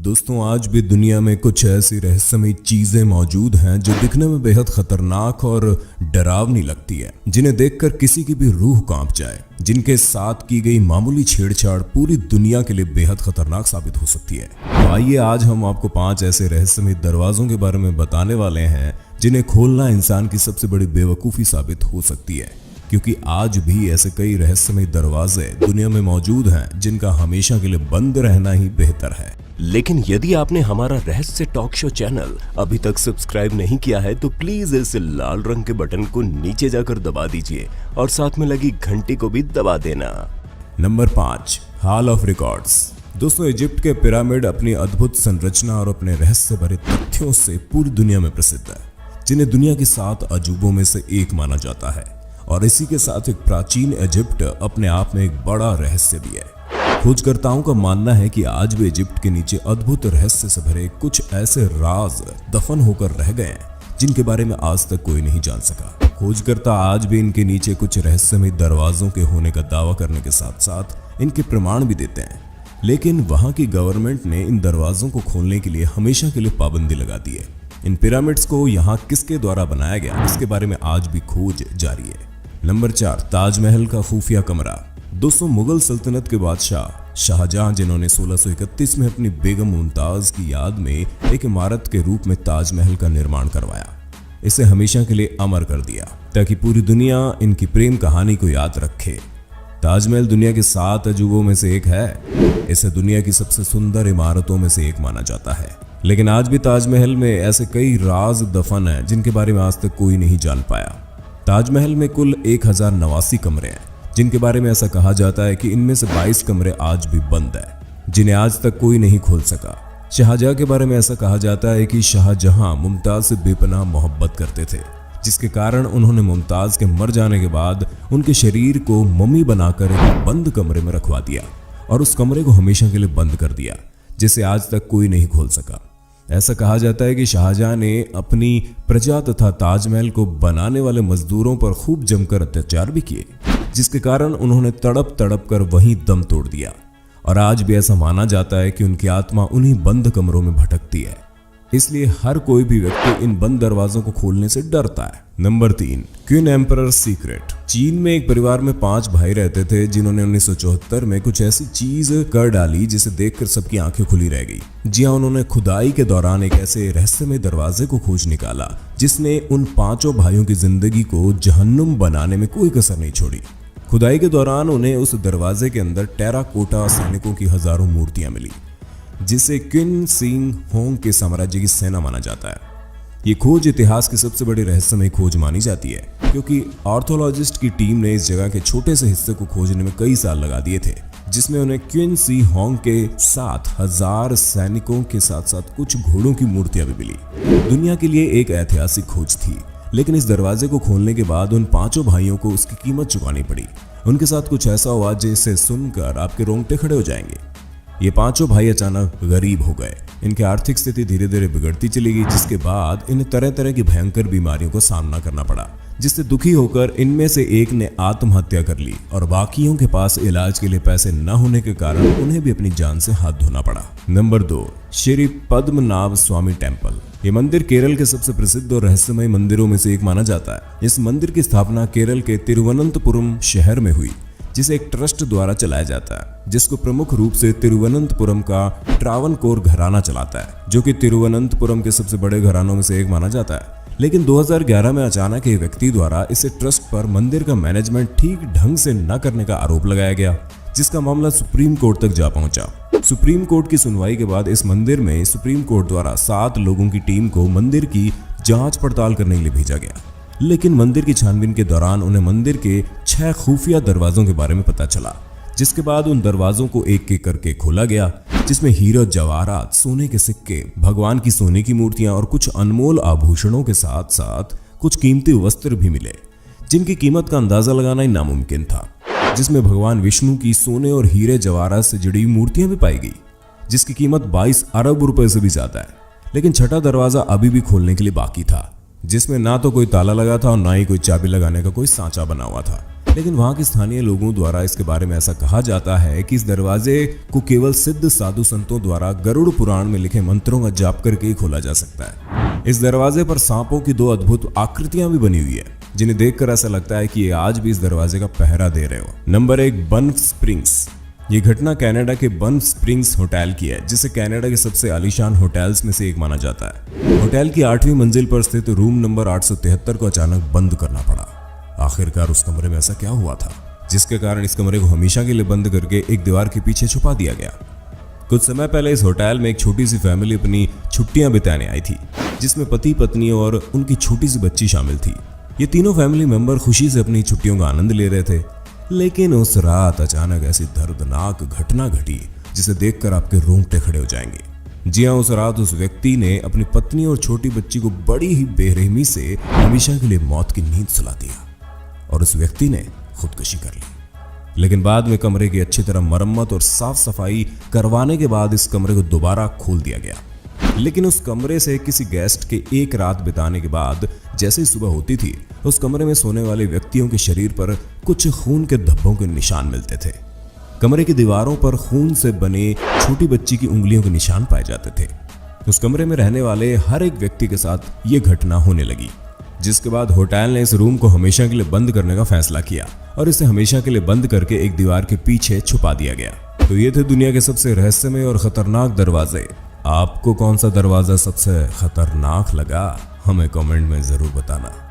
दोस्तों, आज भी दुनिया में कुछ ऐसी रहस्यमयी चीजें मौजूद हैं जो दिखने में बेहद खतरनाक और डरावनी लगती है, जिन्हें देखकर किसी की भी रूह कांप जाए, जिनके साथ की गई मामूली छेड़छाड़ पूरी दुनिया के लिए बेहद खतरनाक साबित हो सकती है। तो आइए आज हम आपको 5 ऐसे रहस्यमयी दरवाजों के बारे में बताने वाले हैं जिन्हें खोलना इंसान की सबसे बड़ी बेवकूफ़ी साबित हो सकती है, क्योंकि आज भी ऐसे कई रहस्यमयी दरवाजे दुनिया में मौजूद हैं जिनका हमेशा के लिए बंद रहना ही बेहतर है। लेकिन यदि आपने हमारा रहस्य टॉक शो चैनल अभी तक सब्सक्राइब नहीं किया है तो प्लीज इस लाल रंग के बटन को नीचे जाकर दबा दीजिए और साथ में लगी घंटी को भी दबा देना। Number 5, hall of records. दोस्तों, इजिप्ट के पिरामिड अपनी अद्भुत संरचना और अपने रहस्य भरे तथ्यों से पूरी दुनिया में प्रसिद्ध है, जिन्हें दुनिया के 7 अजूबों में से एक माना जाता है। और इसी के साथ एक प्राचीन इजिप्ट अपने आप में एक बड़ा रहस्य भी है। खोजकर्ताओं का मानना है कि आज भी इजिप्ट के नीचे अद्भुत रहस्य से भरे कुछ ऐसे राज दफन होकर रह गए हैं जिनके बारे में आज तक कोई नहीं जान सका। खोजकर्ता आज भी इनके नीचे कुछ रहस्यमय दरवाजों के होने का दावा करने के साथ साथ इनके प्रमाण भी देते हैं, लेकिन वहां की गवर्नमेंट ने इन दरवाजों को खोलने के लिए हमेशा के लिए पाबंदी लगा दी है। इन पिरामिड्स को यहाँ किसके द्वारा बनाया गया, इसके बारे में आज भी खोज जारी है। नंबर 4, ताजमहल का खुफिया कमरा। दोस्तों, मुगल सल्तनत के बादशाह शाहजहां, जिन्होंने 1631 में अपनी बेगम मुमताज की याद में एक इमारत के रूप में ताजमहल का निर्माण करवाया, इसे हमेशा के लिए अमर कर दिया ताकि पूरी दुनिया इनकी प्रेम कहानी को याद रखे। ताजमहल दुनिया के 7 अजूबों में से एक है। इसे दुनिया की सबसे सुंदर इमारतों में से एक माना जाता है, लेकिन आज भी ताजमहल में ऐसे कई राज दफन हैं जिनके बारे में आज तक कोई नहीं जान पाया। ताजमहल में कुल 1089 कमरे हैं, जिनके बारे में ऐसा कहा जाता है कि इनमें से 22 कमरे आज भी बंद हैं, जिन्हें आज तक कोई नहीं खोल सका। शाहजहां के बारे में ऐसा कहा जाता है कि शाहजहां मुमताज से बेपनाह मोहब्बत करते थे, जिसके कारण उन्होंने मुमताज के मर जाने के बाद उनके शरीर को मम्मी बनाकर एक बंद कमरे में रखवा दिया और उस कमरे को हमेशा के लिए बंद कर दिया, जिसे आज तक कोई नहीं खोल सका। ऐसा कहा जाता है कि शाहजहां ने अपनी प्रजा तथा ताजमहल को बनाने वाले मजदूरों पर खूब जमकर अत्याचार भी किए, जिसके कारण उन्होंने तड़प तड़प कर वहीं दम तोड़ दिया। और आज भी ऐसा माना जाता है कि उनकी आत्मा उन्हीं बंद कमरों में भटकती है, इसलिए हर कोई भी व्यक्ति इन बंद दरवाजों को खोलने से डरता है। Number 3, queen emperor secret. चीन में एक परिवार में 5 भाई रहते थे जिन्होंने 1974 में कुछ ऐसी चीज कर डाली जिसे देखकर सबकी आंखें खुली रह गई। जी हाँ, उन्होंने खुदाई के दौरान एक ऐसे रहस्यमय दरवाजे को खोज निकाला जिसने उन 5 भाइयों की जिंदगी को जहन्नुम बनाने में कोई कसर नहीं छोड़ी। खुदाई के दौरान उन्हें उस दरवाजे के अंदर टेराकोटा सैनिकों की हजारों मूर्तियां मिली, जिसे क्विन सिंग होंग के साम्राज्य की सेना माना जाता है। ये खोज इतिहास की सबसे बड़ी रहस्यमय खोज मानी जाती है, क्योंकि आर्थोलॉजिस्ट की टीम ने इस जगह के छोटे से हिस्से को खोजने में कई साल लगा दिए थे, जिसमें उन्हें क्विन सी होंग के 7000 सैनिकों के साथ साथ कुछ घोड़ों की मूर्तियां भी मिली। दुनिया के लिए एक ऐतिहासिक खोज थी, लेकिन इस दरवाजे को खोलने के बाद उन 5 भाइयों को उसकी कीमत चुकानी पड़ी। उनके साथ कुछ ऐसा हुआ जिसे सुनकर आपके रोंगटे खड़े हो जाएंगे। ये 5 भाई अचानक गरीब हो गए। इनकी आर्थिक स्थिति धीरे धीरे बिगड़ती चली गई, जिसके बाद इन्हें तरह तरह की भयंकर बीमारियों को सामना करना पड़ा, जिससे दुखी होकर इनमें से एक ने आत्महत्या कर ली और बाकियों के पास इलाज के लिए पैसे न होने के कारण उन्हें भी अपनी जान से हाथ धोना पड़ा। नंबर 2, श्री पद्मनाभ स्वामी टेम्पल। ये मंदिर केरल के सबसे प्रसिद्ध और रहस्यमय मंदिरों में से एक माना जाता है। इस मंदिर की स्थापना केरल के तिरुवनंतपुरम शहर में हुई, जिसे एक ट्रस्ट द्वारा चलाया जाता है, जिसको प्रमुख रूप से तिरुवनंतपुरम का ट्रावनकोर घराना चलाता है, जो कि तिरुवनंतपुरम के सबसे बड़े घरानों में से एक माना जाता है। लेकिन 2011 में अचानक एक व्यक्ति द्वारा इसे ट्रस्ट पर मंदिर का मैनेजमेंट ठीक ढंग से न करने का आरोप लगाया गया, जिसका मामला सुप्रीम कोर्ट तक जा पहुंचा। सुप्रीम कोर्ट की सुनवाई के बाद इस मंदिर में सुप्रीम कोर्ट द्वारा 7 लोगों की टीम को मंदिर की जांच पड़ताल करने के लिए भेजा गया, लेकिन मंदिर की छानबीन के दौरान उन्हें मंदिर के 6 खुफिया दरवाजों के बारे में पता चला, जिसके बाद उन दरवाजों को एक एक करके खोला गया, जिसमें हीरा जवाहरात, सोने के सिक्के, भगवान की सोने की मूर्तियां और कुछ अनमोल आभूषणों के साथ साथ कुछ कीमती वस्त्र भी मिले, जिनकी कीमत का अंदाजा लगाना ही नामुमकिन था। जिसमें भगवान विष्णु की सोने और हीरे जवाहरात से जुड़ी मूर्तियां भी पाई गई, जिसकी कीमत 22 अरब रुपए से भी ज्यादा है। लेकिन छठा दरवाजा अभी भी खोलने के लिए बाकी था, जिसमें ना तो कोई ताला लगा था और ना ही कोई चाबी लगाने का कोई सांचा बना हुआ था। लेकिन वहां के स्थानीय लोगों द्वारा इसके बारे में ऐसा कहा जाता है कि इस दरवाजे को केवल सिद्ध साधु संतों द्वारा गरुड़ पुराण में लिखे मंत्रों का जाप करके ही खोला जा सकता है। इस दरवाजे पर सांपों की 2 अद्भुत आकृतियां भी बनी हुई है, जिन्हें देखकर ऐसा लगता है कि ये आज भी इस दरवाजे का पहरा दे रहे हो। Number 1, Banff Springs. ये घटना कनाडा के बन्फ स्प्रिंग्स होटल की है, जिसे कनाडा के सबसे आलीशान होटल्स में से एक माना जाता है। होटल की 8वीं मंजिल पर स्थित रूम नंबर 873 को अचानक बंद करना पड़ा। आखिरकार उस कमरे में ऐसा क्या हुआ था जिसके कारण इस कमरे को हमेशा के लिए बंद करके एक दीवार के पीछे छुपा दिया गया। कुछ समय पहले इस होटल में एक छोटी सी फैमिली अपनी छुट्टियां बिताने आई थी, जिसमें पति पत्नी और उनकी छोटी सी बच्ची शामिल थी। ये तीनों फैमिली मेंबर खुशी से अपनी छुट्टियों का आनंद ले रहे थे, लेकिन उस रात अचानक ऐसी दर्दनाक घटना घटी जिसे देखकर आपके रोंगटे खड़े हो जाएंगे। जी हाँ, उस रात उस व्यक्ति ने अपनी पत्नी और छोटी बच्ची को बड़ी ही बेरहमी से हमेशा के लिए मौत की नींद सुला दिया और उस व्यक्ति ने खुदकुशी कर ली। लेकिन बाद में कमरे की अच्छी तरह मरम्मत और साफ सफाई करवाने के बाद इस कमरे को दोबारा खोल दिया गया। लेकिन उस कमरे से किसी गेस्ट के एक रात बिताने के बाद जैसे ही सुबह होती थी, उस कमरे में सोने वाले व्यक्तियों के शरीर पर कुछ खून के धब्बों के निशान मिलते थे। कमरे की दीवारों पर खून से बने छोटी बच्ची की उंगलियों के निशान पाए जाते थे। उस कमरे में रहने वाले हर एक व्यक्ति के साथ ये घटना होने लगी, जिसके बाद होटल ने इस रूम को हमेशा के लिए बंद करने का फैसला किया और इसे हमेशा के लिए बंद करके एक दीवार के पीछे छुपा दिया गया। तो ये थे दुनिया के सबसे रहस्यमय और खतरनाक दरवाजे। आपको कौन सा दरवाजा सबसे खतरनाक लगा, हमें कमेंट में जरूर बताना।